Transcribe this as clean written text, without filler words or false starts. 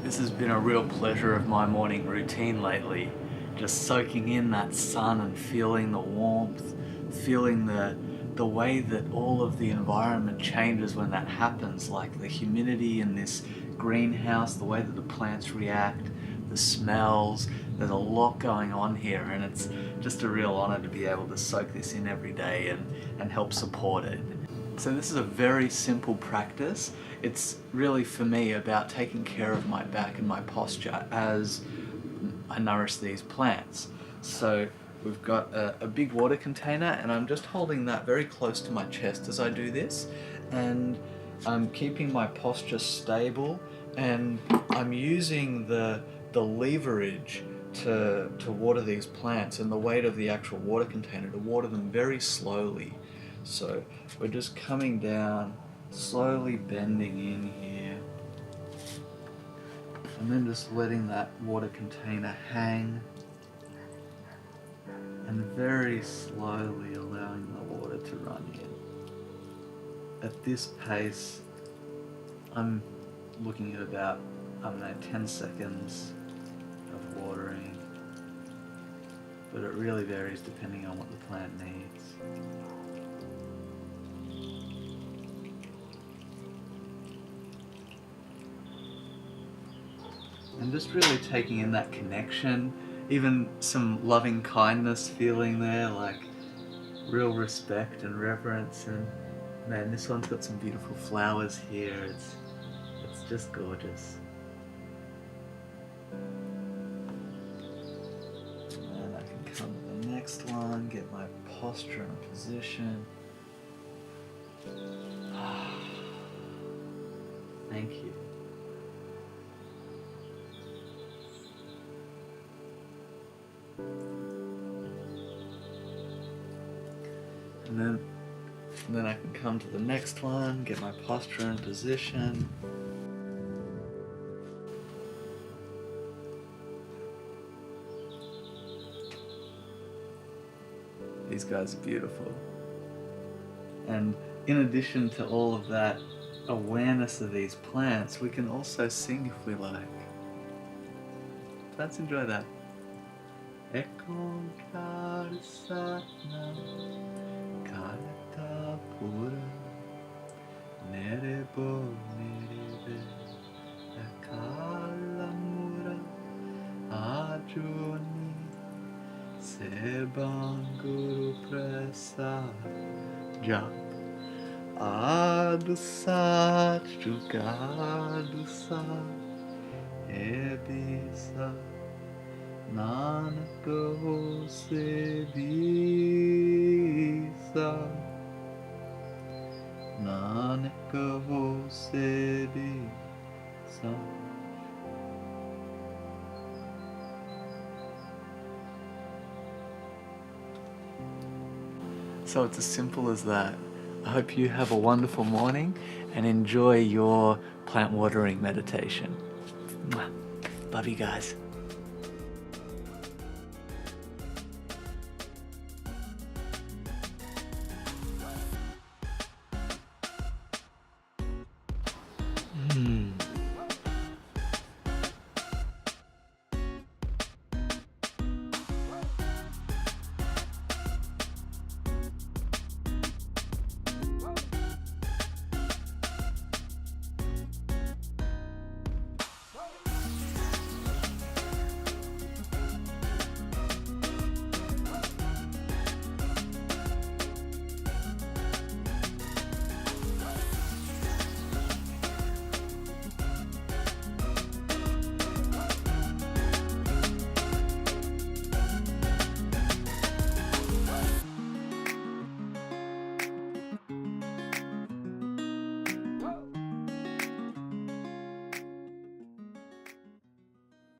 This has been a real pleasure of my morning routine lately. Just soaking in that sun and feeling the warmth, feeling the way that all of the environment changes when that happens, like the humidity in this greenhouse, the way that the plants react, the smells. There's a lot going on here, and it's just a real honor to be able to soak this in every day and help support it. So this is a very simple practice. It's really, for me, about taking care of my back and my posture as I nourish these plants. So we've got a big water container, and I'm just holding that very close to my chest as I do this, and I'm keeping my posture stable, and I'm using the leverage to water these plants and the weight of the actual water container to water them very slowly. So we're just coming down, slowly bending in here, and then just letting that water container hang, and very slowly allowing the water to run in. At this pace, I'm looking at about, 10 seconds of watering, but it really varies depending on what the plant needs. And just really taking in that connection, even some loving kindness feeling there, like real respect and reverence. And man, this one's got some beautiful flowers here. It's just gorgeous. And I can come to the next one, get my posture and position. Thank you. And then I can come to the next one, get my posture and position. These guys are beautiful. And in addition to all of that awareness of these plants, we can also sing if we like. Let's enjoy that. Ekon karsatna karta pura nerebo neribe akalamura ajoni sebanguru prasad jap adusat jugadusa ebisa Nanak hose bisa, Nanak hose bisa. So it's as simple as that. I hope you have a wonderful morning and enjoy your plant watering meditation. Mwah. Love you guys.